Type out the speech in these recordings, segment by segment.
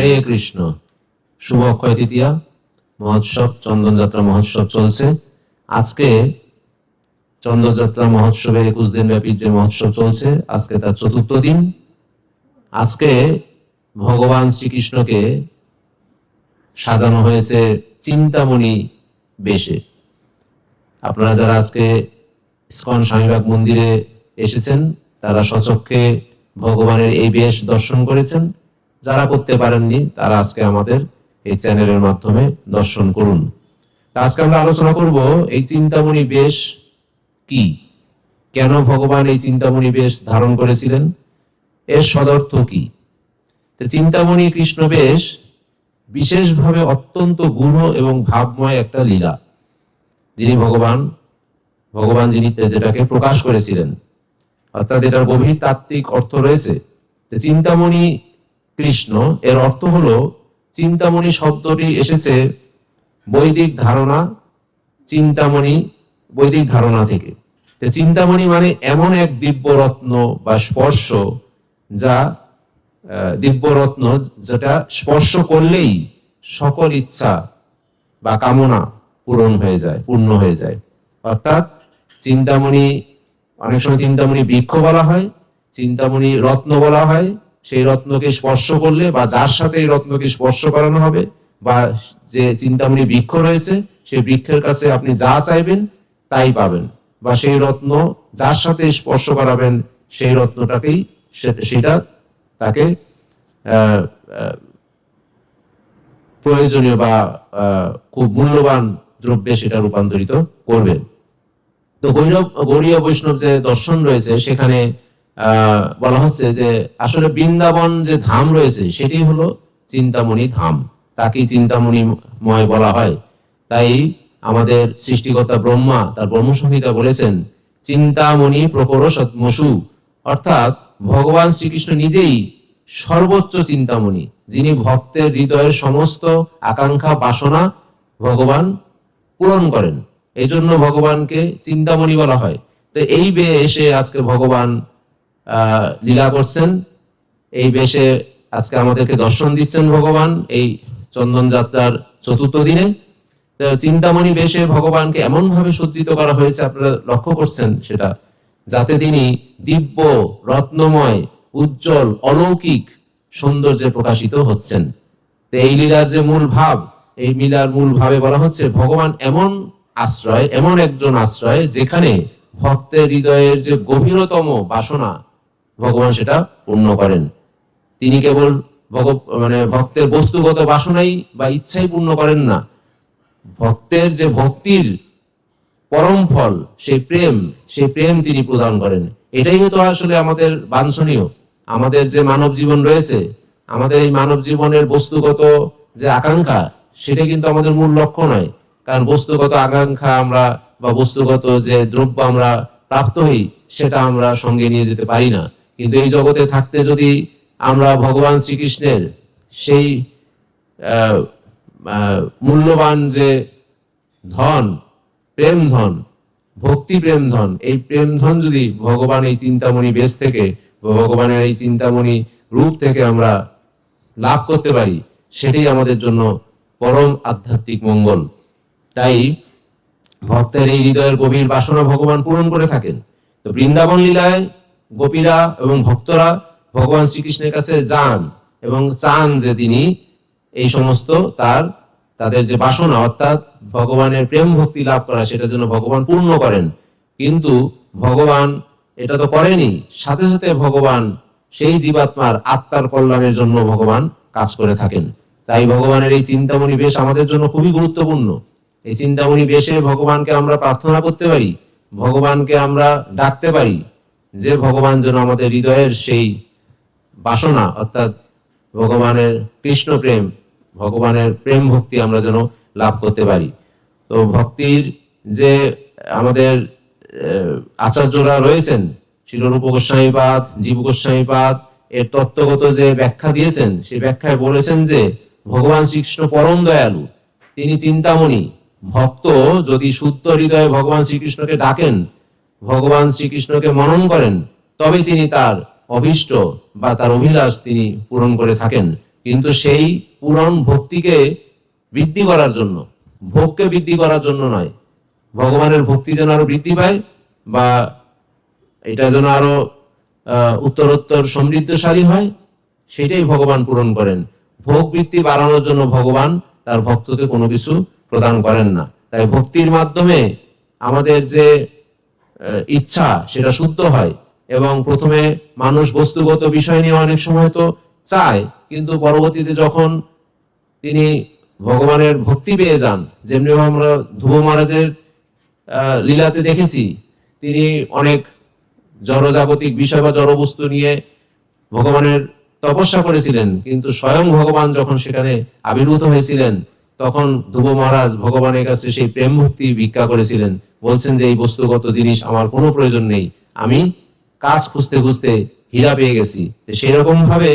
হরে কৃষ্ণ। শুভ অক্ষয় তৃতীয়া মহোৎসব, চন্দন যাত্রা মহোৎসব চলছে। আজকে চন্দন যাত্রা মহোৎসবের 21 দিন ব্যাপী যে মহোৎসব চলছে, আজকে তার 4র্থ দিন। আজকে ভগবান শ্রীকৃষ্ণকে সাজানো হয়েছে চিন্তামণি বেশে। আপনারা যারা আজকে ইস্কন স্বামীবাগ মন্দিরে এসেছেন তারা সচক্ষে ভগবানের এই বেশ দর্শন করেছেন। যারা করতে পারেননি তারা আজকে আমাদের এই চ্যানেলের মাধ্যমে দর্শন করুন। আজকে আমরা আলোচনা করব এই চিন্তামণি বেশ কি, কেন ভগবান এই চিন্তামণি বেশ ধারণ করেছিলেন, এর সদর্থ কি। চিন্তামণি কৃষ্ণ বেশ বিশেষভাবে অত্যন্ত গূঢ় এবং ভাবময় একটা লীলা, যিনি ভগবান যিনি যেটাকে প্রকাশ করেছিলেন, অর্থাৎ এটার গভীর তাত্ত্বিক অর্থ রয়েছে। চিন্তামণি কৃষ্ণ এর অর্থ হলো, চিন্তামণি শব্দটি এসেছে বৈদিক ধারণা, চিন্তামণি বৈদিক ধারণা থেকে। চিন্তামণি মানে এমন এক দিব্যরত্ন বা স্পর্শ, যা দিব্যরত্ন যেটা স্পর্শ করলেই সকল ইচ্ছা বা কামনা পূর্ণ হয়ে যায়। অর্থাৎ চিন্তামণি, অনেক সময় চিন্তামণি বৃক্ষ বলা হয়, চিন্তামণি রত্ন বলা হয়। সেই রত্নকে স্পর্শ করলে বা যার সাথে এই রত্নকে স্পর্শ করানো হবে, বা যে চিন্তামণি বৃক্ষ রয়েছে সেই বৃক্ষের কাছে আপনি যা চাইবেন তাই পাবেন, বা সেই রত্ন যার সাথে স্পর্শ করাবেন সেই রত্নটাকেই সেটা তাকে প্রয়োজনীয় বা খুব মূল্যবান দ্রব্যে সেটা রূপান্তরিত করবে। তো গৌড়ীয় বৈষ্ণব যে দর্শন রয়েছে সেখানে বলা হচ্ছে যে আসলে বৃন্দাবন যে ধাম রয়েছে সেটি হলো চিন্তামণি ধাম, তাকেই চিন্তামণিময় বলা হয়। তাই আমাদের সৃষ্টিকর্তা ব্রহ্মা তার ব্রহ্মসংহিতা বলেছেন চিন্তামণি প্রকর সৎমসু, অর্থাৎ ভগবান শ্রীকৃষ্ণ নিজেই সর্বোচ্চ চিন্তামণি, যিনি ভক্তের হৃদয়ের সমস্ত আকাঙ্ক্ষা বাসনা ভগবান পূরণ করেন। এই জন্য ভগবানকে চিন্তামণি বলা হয়। তো এই বেশে আজকে ভগবান লীলা করছেন, এই বেশে আজকে আমাদেরকে দর্শন দিচ্ছেন ভগবান এই চন্দন যাত্রার 4র্থ দিনে। চিন্তামণি বেশে ভগবানকে এমন ভাবে সজ্জিত করা হয়েছে, আপনারা লক্ষ্য করছেন সেটা, যাতে তিনি দিব্য রত্নময় উজ্জ্বল অলৌকিক সৌন্দর্যে প্রকাশিত হচ্ছেন। তো এই লীলার যে মূল ভাব, এই লীলার মূল ভাবে বলা হচ্ছে ভগবান এমন আশ্রয়, এমন একজন আশ্রয় যেখানে ভক্তের হৃদয়ের যে গভীরতম বাসনা ভগবান সেটা পূর্ণ করেন। তিনি কেবল ভক্তের বস্তুগত বাসনাই বা ইচ্ছাই পূর্ণ করেন না, ভক্তের যে ভক্তির পরম ফল সেই প্রেম তিনি প্রদান করেন। এটাই হতো আসলে আমাদের বাঞ্ছনীয়। আমাদের যে মানব জীবন রয়েছে, আমাদের এই মানব জীবনের বস্তুগত যে আকাঙ্ক্ষা সেটা কিন্তু আমাদের মূল লক্ষ্য নয়। কারণ বস্তুগত আকাঙ্ক্ষা আমরা বা বস্তুগত যে দ্রব্য আমরা প্রাপ্ত হই সেটা আমরা সঙ্গে নিয়ে যেতে পারি না। কিন্তু এই জগতে থাকতে যদি আমরা ভগবান শ্রীকৃষ্ণের সেই মূল্যবান যে ধন, প্রেম ধন, ভক্তি প্রেম ধন, এই প্রেম ধন যদি ভগবান এই চিন্তামণি বেশ থেকে, ভগবানের এই চিন্তামণি রূপ থেকে আমরা লাভ করতে পারি, সেটাই আমাদের জন্য পরম আধ্যাত্মিক মঙ্গল। তাই ভক্তের এই হৃদয়ের গভীর বাসনা ভগবান পূরণ করে থাকেন। তো বৃন্দাবন লীলায় গোপীরা এবং ভক্তরা ভগবান শ্রীকৃষ্ণের কাছে যান এবং চান যে তিনি এই সমস্ত তাদের যে বাসনা, অর্থাৎ ভগবানের প্রেম ভক্তি লাভ করা, সেটা যেন ভগবান পূর্ণ করেন। কিন্তু ভগবান এটা তো করেনি, সাথে সাথে ভগবান সেই জীবাত্মার আত্মার কল্যাণের জন্য ভগবান কাজ করে থাকেন। তাই ভগবানের এই চিন্তামণি বেশ আমাদের জন্য খুবই গুরুত্বপূর্ণ। এই চিন্তামণি বেশে ভগবানকে আমরা প্রার্থনা করতে পারি, ভগবানকে আমরা ডাকতে পারি যে ভগবান যেন আমাদের হৃদয়ের সেই বাসনা, অর্থাৎ ভগবানের কৃষ্ণ প্রেম, ভগবানের প্রেম ভক্তি আমরা যেন লাভ করতে পারি। তো ভক্তির যে আমাদের আচার্যরা রয়েছেন, শিলরূপ গোস্বামীপাদ, জীব গোস্বামীপাদ, এর তত্ত্বগত যে ব্যাখ্যা দিয়েছেন সেই ব্যাখ্যায় বলেছেন যে ভগবান শ্রীকৃষ্ণ পরম দয়ালু, তিনি চিন্তামণি। ভক্ত যদি শুদ্ধ হৃদয়ে ভগবান শ্রীকৃষ্ণকে ডাকেন, ভগবান শ্রীকৃষ্ণকে মনন করেন, তবে তিনি তার অভীষ্ট বা তার অভিলাষ তিনি পূরণ করে থাকেন। কিন্তু সেই পূরণ ভক্তিকে বৃদ্ধি করার জন্য, ভোগকে বৃদ্ধি করার জন্য নয়। ভগবানের ভক্তি যেন আরো বৃদ্ধি পায় বা এটা যেন আরো উত্তরোত্তর সমৃদ্ধশালী হয়, সেটাই ভগবান পূরণ করেন। ভোগ বৃত্তি বাড়ানোর জন্য ভগবান তার ভক্তকে কোনো কিছু প্রদান করেন না। তাই ভক্তির মাধ্যমে আমাদের যে ইচ্ছা সেটা শুদ্ধ হয় এবং প্রথমে মানুষ বস্তুগত বিষয় নিয়ে অনেক সময় তো চায়, কিন্তু পরবর্তীতে যখন তিনি ভগবানের ভক্তি পেয়ে যান, যেমনি আমরা ধ্রুব মহারাজের লীলাতে দেখেছি, তিনি অনেক জড়জাগতিক বিষয় বা জড়বস্তু নিয়ে ভগবানের তপস্যা করেছিলেন, কিন্তু স্বয়ং ভগবান যখন সেখানে আবির্ভূত হয়েছিলেন তখন ধ্রুব মহারাজ ভগবানের কাছে সেই প্রেম ভক্তি ভিক্ষা করেছিলেন, বলছেন যে এই বস্তুগত জিনিস আমার কোনো প্রয়োজন নেই, আমি কাজ খুঁজতে খুঁজতে হীরা পেয়ে গেছি। সেই রকম ভাবে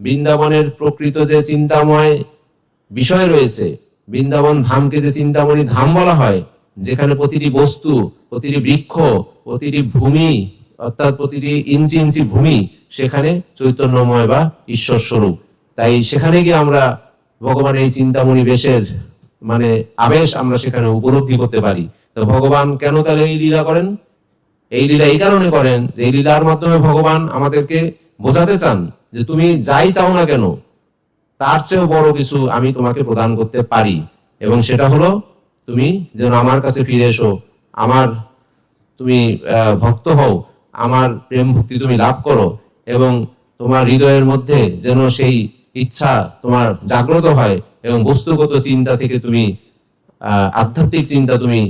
বৃন্দাবনের প্রকৃত যে চিন্তাময় বিষয় রয়েছে, বৃন্দাবন ধামকে যে চিন্তামণি ধাম বলা হয়, যেখানে প্রতিটি বস্তু, প্রতিটি বৃক্ষ, প্রতিটি ভূমি, অর্থাৎ প্রতিটি ইঞ্চি ইঞ্চি ভূমি সেখানে চৈতন্যময় বা ঈশ্বর স্বরূপ। তাই সেখানে গিয়ে আমরা ভগবানের এই চিন্তামণি বেশের মানে আবেশ আমরা সেখানে উপলব্ধি করতে পারি। তো ভগবান কেন তাহলে এই লীলা করেন? এই লীলা এই কারণে করেন যে এই লীলার মাধ্যমে ভগবান আমাদেরকে বোঝাতে চান যে তুমি যাই চাও না কেন, তার চেয়েও বড় কিছু আমি তোমাকে প্রদান করতে পারি, এবং সেটা হলো তুমি যেন আমার কাছে ফিরে এসো, আমার তুমি ভক্ত হও, আমার প্রেম ভক্তি তুমি লাভ করো, এবং তোমার হৃদয়ের মধ্যে যেন সেই ইচ্ছা তোমার জাগ্রত হয় এবং বস্তুগত চিন্তা থেকে তুমি আধ্যাত্মিক চিন্তা তুমি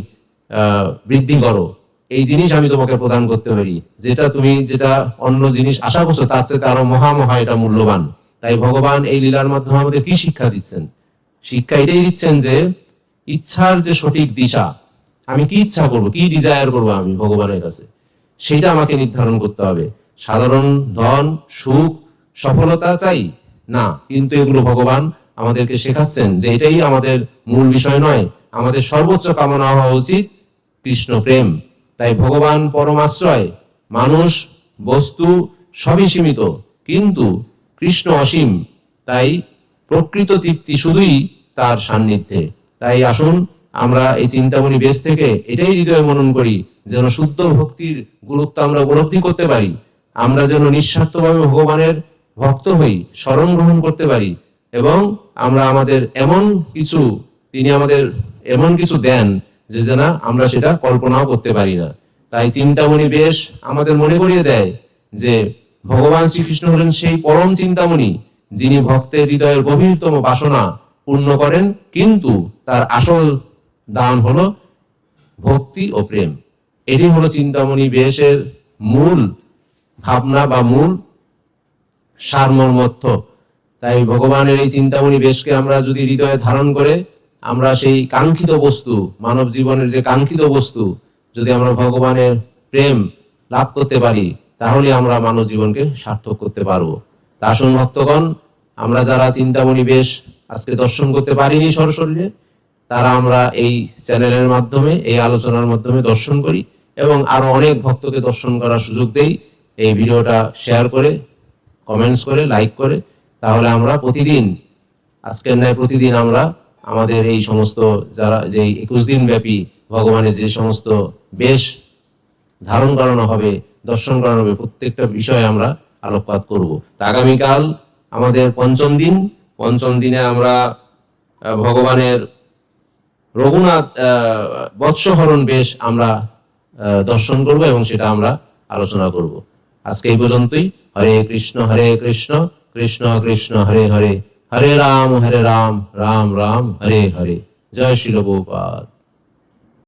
বৃদ্ধি করো। এই জিনিস আমি তোমাকে প্রদান করতে পারি, যেটা তুমি যেটা অন্য জিনিস আশা করছো তার চেয়ে আরো মহা এটা মূল্যবান। তাই ভগবান এই লীলার মাধ্যমে আমাদের কি শিক্ষা দিচ্ছেন? শিক্ষা এটাই দিচ্ছেন যে ইচ্ছার যে সঠিক দিশা, আমি কি ইচ্ছা করব, কি ডিজায়ার করব আমি ভগবানের কাছে, সেটা আমাকে নির্ধারণ করতে হবে। সাধারণ ধন, সুখ, সফলতা চাই না, কিন্তু এগুলো ভগবান আমাদেরকে শেখাচ্ছেন যে এটাই আমাদের মূল বিষয় নয়, আমাদের সর্বোচ্চ কামনা হওয়া উচিত কৃষ্ণ প্রেম। তাই ভগবান পরমাশ্রয়, মানুষ, বস্তু সবই সীমিত, কিন্তু কৃষ্ণ অসীম। তাই প্রকৃত তৃপ্তি শুধুই তার সান্নিধ্যে। তাই আসুন আমরা এই চিন্তামণি বেশ থেকে এটাই হৃদয়ে মনন করি, যেন শুদ্ধ ভক্তির গুরুত্ব আমরা উপলব্ধি করতে পারি, আমরা যেন নিঃস্বার্থভাবে ভগবানের ভক্ত হই, শরণ গ্রহণ করতে পারি, এবং আমরা আমাদের তিনি আমাদের এমন কিছু দেন যে যেন আমরা সেটা কল্পনাও করতে পারি না। তাই চিন্তামণি বেশ আমাদের মনে করিয়ে দেয় যে ভগবান শ্রীকৃষ্ণ হলেন সেই পরম চিন্তামণি, যিনি ভক্তের হৃদয়ের গভীরতম বাসনা পূর্ণ করেন, কিন্তু তার আসল দান হলো ভক্তি ও প্রেম। এটি হলো চিন্তামণি বেশের মূল ভাবনা বা মূল সারমর্মর্থ। তাই ভগবানের এই চিন্তামণি বেশকে আমরা যদি হৃদয়ে ধারণ করে আমরা সেই কাঙ্ক্ষিত বস্তু, মানব জীবনের যে কাঙ্ক্ষিত বস্তু, যদি আমরা ভগবানের প্রেম লাভ করতে পারি, তাহলে আমরা মানব জীবনকে সার্থক করতে পারবো। তা আসুন ভক্তগণ, আমরা যারা চিন্তামণি বেশ আজকে দর্শন করতে পারিনি সরাসরি, তারা আমরা এই চ্যানেলের মাধ্যমে, এই আলোচনার মাধ্যমে দর্শন করি এবং আরো অনেক ভক্তকে দর্শন করার সুযোগ দেই। এই ভিডিওটা শেয়ার করে, কমেন্টস করে, লাইক করে, তাহলে আমরা প্রতিদিন, আজকের ন্যায় প্রতিদিন আমরা আমাদের এই সমস্ত যারা যে 21 দিন ব্যাপী ভগবানের যে সমস্ত বেশ ধারণ করানো হবে, দর্শন করানো হবে, প্রত্যেকটা বিষয়ে আমরা আলোকপাত করব। আগামীকাল আমাদের পঞ্চম দিনে আমরা ভগবানের রঘুনাথ বৎসহরণ বেশ আমরা দর্শন করব এবং সেটা আমরা আলোচনা করব। আজকে এই পর্যন্তই। হরে কৃষ্ণ কৃষ্ণ কৃষ্ণ হরে হরে, হরে রাম রাম রাম হরে হরে। জয় শিল প্রভুপাদ।